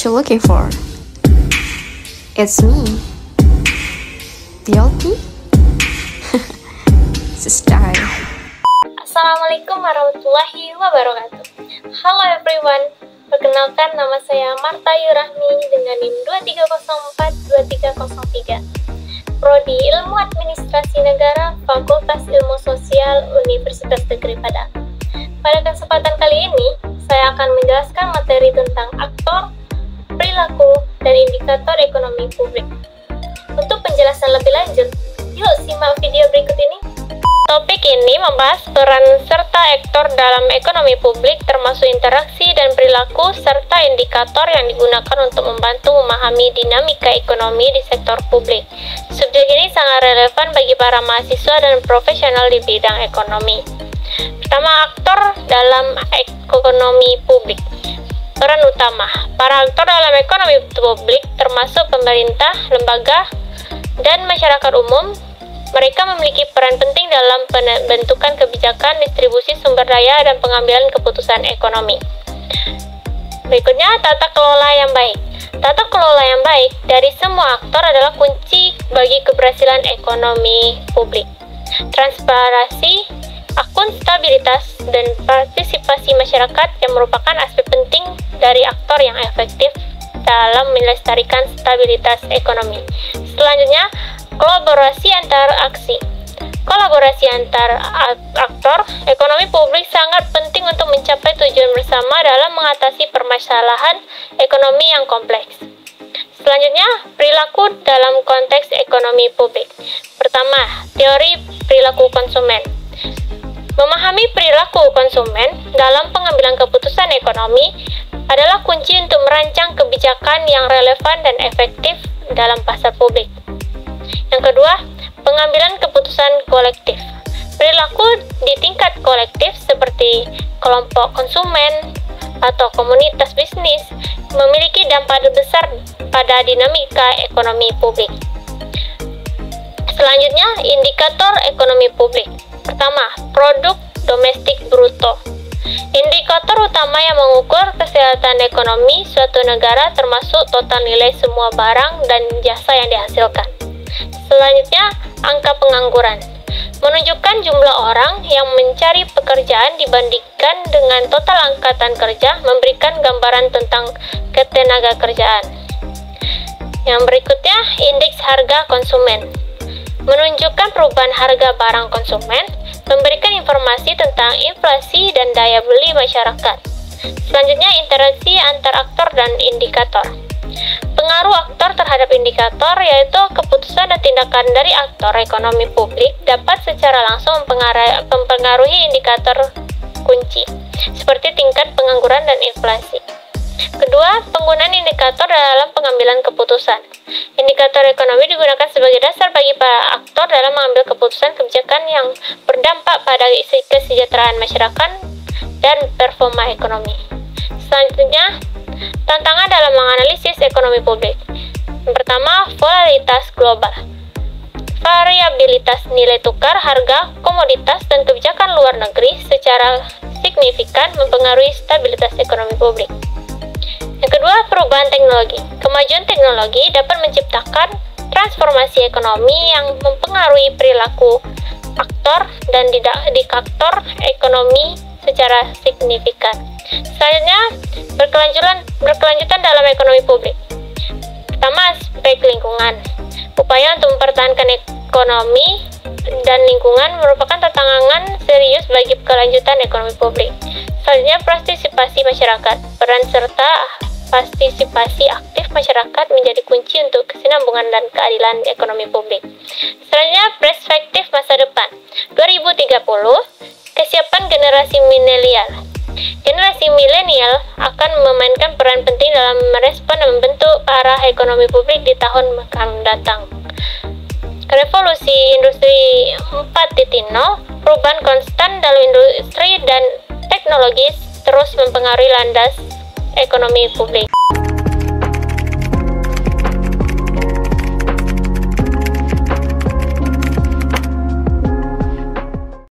you looking for? It's me, DLT. Style. Assalamualaikum warahmatullahi wabarakatuh. Halo everyone, perkenalkan nama saya Marta Yurahmi dengan NIM 2304-2303, Prodi Ilmu Administrasi Negara, Fakultas Ilmu Sosial, Universitas Negeri Padang. Pada kesempatan kali ini, saya akan menjelaskan materi tentang aktor, perilaku, dan indikator ekonomi publik. Untuk penjelasan lebih lanjut, yuk simak video berikut ini. Topik ini membahas peran serta aktor dalam ekonomi publik, termasuk interaksi dan perilaku, serta indikator yang digunakan untuk membantu memahami dinamika ekonomi di sektor publik. Subjek ini sangat relevan bagi para mahasiswa dan profesional di bidang ekonomi. Pertama, aktor dalam ekonomi publik. Peran utama. Para aktor dalam ekonomi publik termasuk pemerintah, lembaga, dan masyarakat umum. Mereka memiliki peran penting dalam pembentukan kebijakan, distribusi sumber daya, dan pengambilan keputusan ekonomi. Berikutnya, tata kelola yang baik. Tata kelola yang baik dari semua aktor adalah kunci bagi keberhasilan ekonomi publik. Transparansi, akuntabilitas, dan partisipasi masyarakat yang merupakan aspek penting dari aktor yang efektif dalam melestarikan stabilitas ekonomi. Selanjutnya, kolaborasi antar aksi. Kolaborasi antar aktor ekonomi publik sangat penting untuk mencapai tujuan bersama dalam mengatasi permasalahan ekonomi yang kompleks. Selanjutnya, perilaku dalam konteks ekonomi publik. Pertama, teori perilaku konsumen. Memahami perilaku konsumen dalam pengambilan keputusan ekonomi adalah kunci untuk merancang kebijakan yang relevan dan efektif dalam pasar publik. Yang kedua, pengambilan keputusan kolektif. Perilaku di tingkat kolektif seperti kelompok konsumen atau komunitas bisnis memiliki dampak besar pada dinamika ekonomi publik. Selanjutnya, indikator ekonomi publik. Pertama, produk domestik bruto. Indikator utama yang mengukur kesehatan ekonomi suatu negara termasuk total nilai semua barang dan jasa yang dihasilkan. Selanjutnya, angka pengangguran. Menunjukkan jumlah orang yang mencari pekerjaan dibandingkan dengan total angkatan kerja, memberikan gambaran tentang ketenaga kerjaan. Yang berikutnya, indeks harga konsumen. Menunjukkan perubahan harga barang konsumen, memberikan informasi tentang inflasi dan daya beli masyarakat. Selanjutnya, interaksi antar aktor dan indikator. Pengaruh aktor terhadap indikator, yaitu keputusan dan tindakan dari aktor ekonomi publik dapat secara langsung mempengaruhi indikator kunci, seperti tingkat pengangguran dan inflasi. Kedua, penggunaan indikator dalam pengambilan keputusan. Indikator ekonomi digunakan sebagai dasar bagi para aktor dalam mengambil keputusan kebijakan yang berdampak pada kesejahteraan masyarakat dan performa ekonomi. Selanjutnya, tantangan dalam menganalisis ekonomi publik. Yang pertama, volatilitas global. Variabilitas nilai tukar, harga, komoditas, dan kebijakan luar negeri secara signifikan mempengaruhi stabilitas ekonomi publik. Yang kedua, perubahan teknologi. Kemajuan teknologi dapat menciptakan transformasi ekonomi yang mempengaruhi perilaku aktor dan indikator ekonomi secara signifikan. Selanjutnya, berkelanjutan dalam ekonomi publik. Pertama, aspek lingkungan. Upaya untuk mempertahankan ekonomi dan lingkungan merupakan tantangan serius bagi kelanjutan ekonomi publik. Selanjutnya, partisipasi masyarakat. Peran serta partisipasi aktif masyarakat menjadi kunci untuk kesinambungan dan keadilan ekonomi publik. Selanjutnya, perspektif masa depan. 2030, kesiapan generasi milenial. Generasi milenial akan memainkan peran penting dalam merespon dan membentuk arah ekonomi publik di tahun akan datang. Revolusi industri 4.0, perubahan konstan dalam industri dan teknologi terus mempengaruhi landas ekonomi publik.